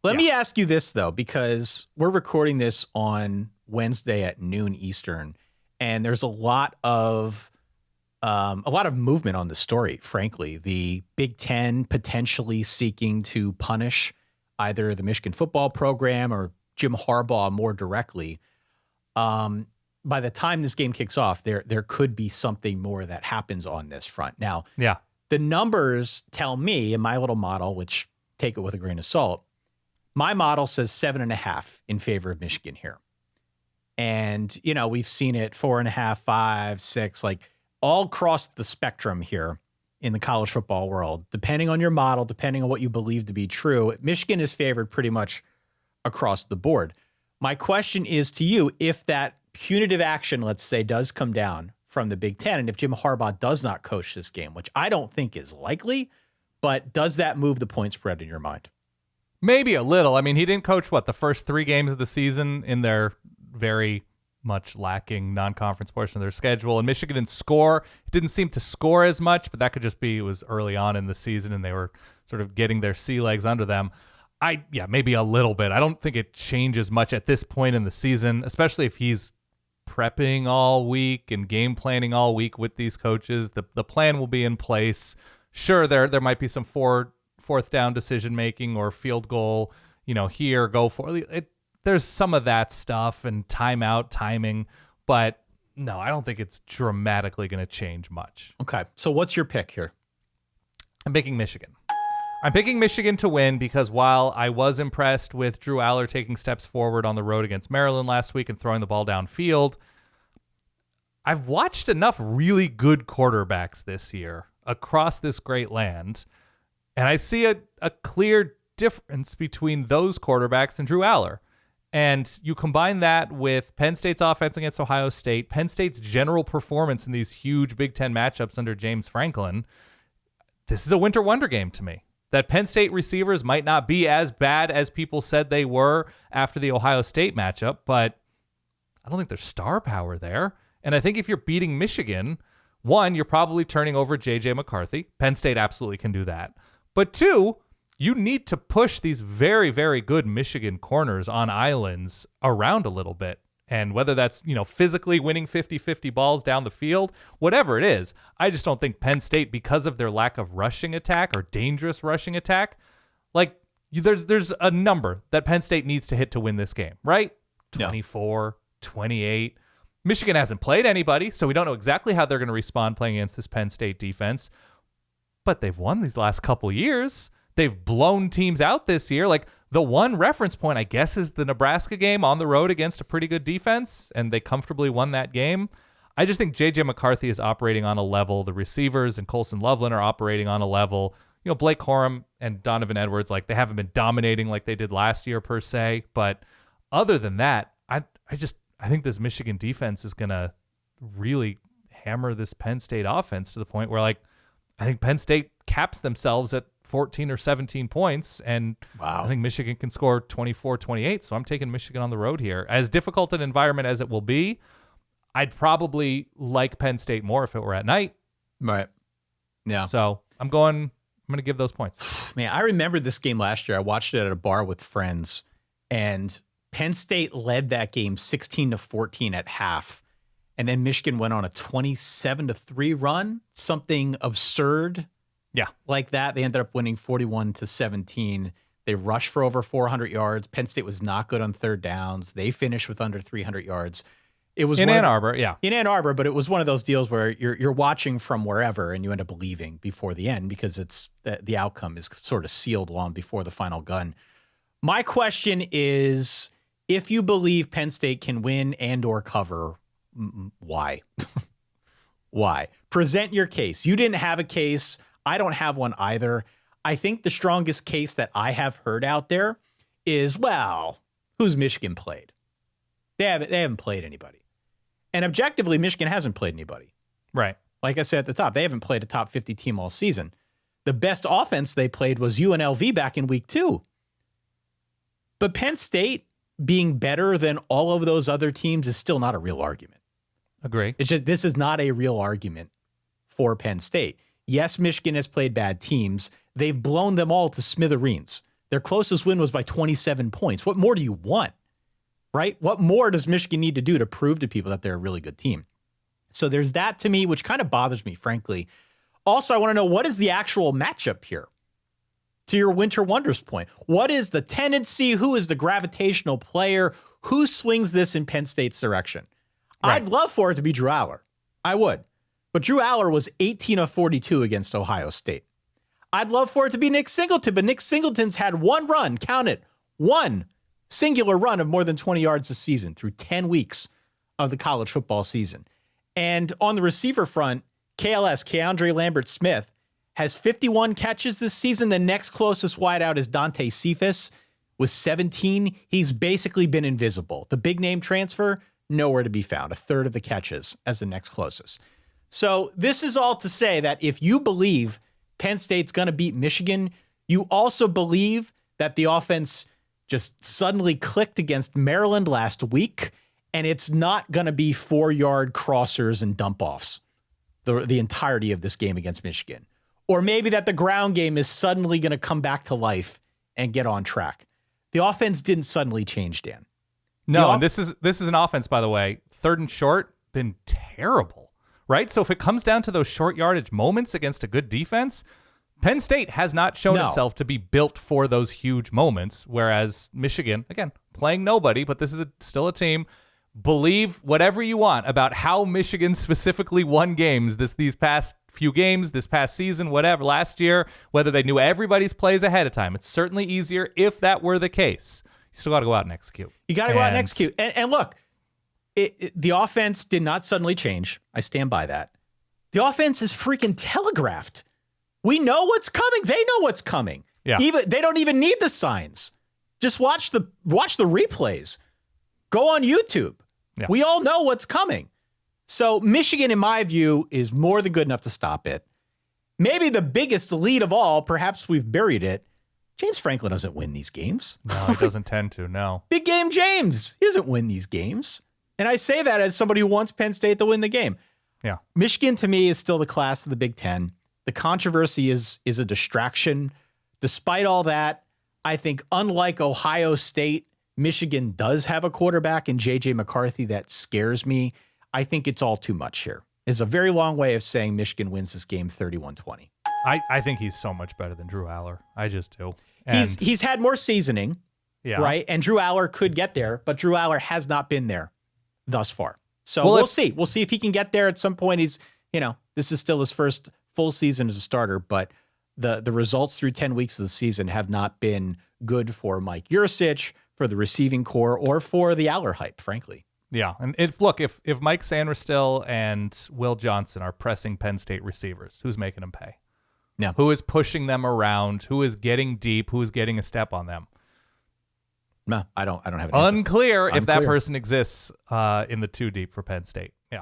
Let me ask you this, though, because we're recording this on Wednesday at noon Eastern, and there's a lot of movement on the story, frankly. The Big Ten potentially seeking to punish either the Michigan football program or Jim Harbaugh more directly. By the time this game kicks off, there could be something more that happens on this front. Now, the numbers tell me in my little model, which take it with a grain of salt, my model says 7.5 in favor of Michigan here. And, we've seen it 4.5, 5, 6, like all across the spectrum here in the college football world, depending on your model, depending on what you believe to be true. Michigan is favored pretty much across the board. My question is to you, if that punitive action, let's say, does come down from the Big Ten, and if Jim Harbaugh does not coach this game, which I don't think is likely, but does that move the point spread in your mind? Maybe a little. I mean, he didn't coach, the first 3 games of the season in their very much lacking non-conference portion of their schedule. And Michigan didn't score. It didn't seem to score as much, but that could just be it was early on in the season and they were sort of getting their sea legs under them. Maybe a little bit. I don't think it changes much at this point in the season, especially if he's prepping all week and game planning all week with these coaches. The plan will be in place. Sure, there might be some fourth down decision making or field goal, here, go for it. There's some of that stuff and timeout timing, but no, I don't think it's dramatically going to change much. Okay, so what's your pick here? I'm picking Michigan. I'm picking Michigan to win because while I was impressed with Drew Aller taking steps forward on the road against Maryland last week and throwing the ball downfield, I've watched enough really good quarterbacks this year across this great land, and I see a clear difference between those quarterbacks and Drew Aller. And you combine that with Penn State's offense against Ohio State, Penn State's general performance in these huge Big Ten matchups under James Franklin, this is a winter wonder game to me. That Penn State receivers might not be as bad as people said they were after the Ohio State matchup, but I don't think there's star power there. And I think if you're beating Michigan, 1, you're probably turning over J.J. McCarthy. Penn State absolutely can do that. But 2, you need to push these very, very good Michigan corners on islands around a little bit. And whether that's, physically winning 50-50 balls down the field, whatever it is, I just don't think Penn State, because of their lack of rushing attack or dangerous rushing attack, there's a number that Penn State needs to hit to win this game, right? 24, 28. Michigan hasn't played anybody, so we don't know exactly how they're going to respond playing against this Penn State defense. But they've won these last couple years. They've blown teams out this year. The one reference point, I guess, is the Nebraska game on the road against a pretty good defense, and they comfortably won that game. I just think J.J. McCarthy is operating on a level. The receivers and Colson Loveland are operating on a level. Blake Corum and Donovan Edwards, they haven't been dominating like they did last year per se. But other than that, I think this Michigan defense is going to really hammer this Penn State offense to the point where, I think Penn State caps themselves at 14 or 17 points, and wow. I think Michigan can score 24, 28, so I'm taking Michigan on the road here. As difficult an environment as it will be, I'd probably like Penn State more if it were at night. Right. Yeah. So I'm going to give those points. Man, I remember this game last year. I watched it at a bar with friends, and Penn State led that game 16-14 at half. And then Michigan went on a 27-3 run, something absurd. Yeah. Like that. They ended up winning 41-17. They rushed for over 400 yards. Penn State was not good on third downs. They finished with under 300 yards. It was in Ann Arbor, yeah. In Ann Arbor, but it was one of those deals where you're watching from wherever and you end up leaving before the end because it's the outcome is sort of sealed long before the final gun. My question is, if you believe Penn State can win and or cover, why? Why? Present your case. You didn't have a case. I don't have one either. I think the strongest case that I have heard out there is, well, who's Michigan played? They haven't played anybody. And objectively, Michigan hasn't played anybody. Right. Like I said at the top, they haven't played a top 50 team all season. The best offense they played was UNLV back in week 2. But Penn State being better than all of those other teams is still not a real argument. Agree. It's just, this is not a real argument for Penn State. Yes, Michigan has played bad teams. They've blown them all to smithereens. Their closest win was by 27 points. What more do you want, right? What more does Michigan need to do to prove to people that they're a really good team? So there's that to me, which kind of bothers me, frankly. Also, I want to know, what is the actual matchup here? To your Winter Wonders point, what is the tendency? Who is the gravitational player? Who swings this in Penn State's direction? Right. I'd love for it to be Drew Aller. I would. But Drew Aller was 18 of 42 against Ohio State. I'd love for it to be Nick Singleton, but Nick Singleton's had one run, count it, one singular run of more than 20 yards this season through 10 weeks of the college football season. And on the receiver front, Keandre Lambert-Smith, has 51 catches this season. The next closest wideout is Dante Cephas with 17. He's basically been invisible. The big name transfer, nowhere to be found. A third of the catches as the next closest. So this is all to say that if you believe Penn State's going to beat Michigan, you also believe that the offense just suddenly clicked against Maryland last week, and it's not going to be 4-yard crossers and dump-offs the entirety of this game against Michigan. Or maybe that the ground game is suddenly going to come back to life and get on track. The offense didn't suddenly change, Dan. No, and this is an offense, by the way, 3rd and short, been terrible, right? So if it comes down to those short yardage moments against a good defense, Penn State has not shown itself to be built for those huge moments, whereas Michigan, again, playing nobody, but this is still a team. Believe whatever you want about how Michigan specifically won games these past few games, this past season, whatever, last year, whether they knew everybody's plays ahead of time. It's certainly easier if that were the case. You still got to go out and execute. You got to go out and execute. And look, the offense did not suddenly change. I stand by that. The offense is freaking telegraphed. We know what's coming. They know what's coming. Yeah. They don't even need the signs. Just watch the replays. Go on YouTube. Yeah. We all know what's coming. So Michigan, in my view, is more than good enough to stop it. Maybe the biggest lead of all, perhaps we've buried it. James Franklin doesn't win these games. No, he doesn't tend to, no. Big game James. He doesn't win these games. And I say that as somebody who wants Penn State to win the game. Yeah. Michigan, to me, is still the class of the Big Ten. The controversy is a distraction. Despite all that, I think unlike Ohio State, Michigan does have a quarterback in J.J. McCarthy that scares me. I think it's all too much here. It's a very long way of saying Michigan wins this game 31-20. I think he's so much better than Drew Aller. I just do. He's had more seasoning, right? And Drew Aller could get there, but Drew Aller has not been there thus far. So we'll see. We'll see if he can get there at some point. This is still his first full season as a starter, but the results through 10 weeks of the season have not been good for Mike Yurcich, for the receiving core, or for the Aller hype, frankly. Yeah, and if Mike Sanderstil and Will Johnson are pressing Penn State receivers, who's making them pay? Yeah. Who is pushing them around? Who is getting deep? Who is getting a step on them? No, I don't have an answer. Unclear if that person exists in the 2 deep for Penn State. Yeah.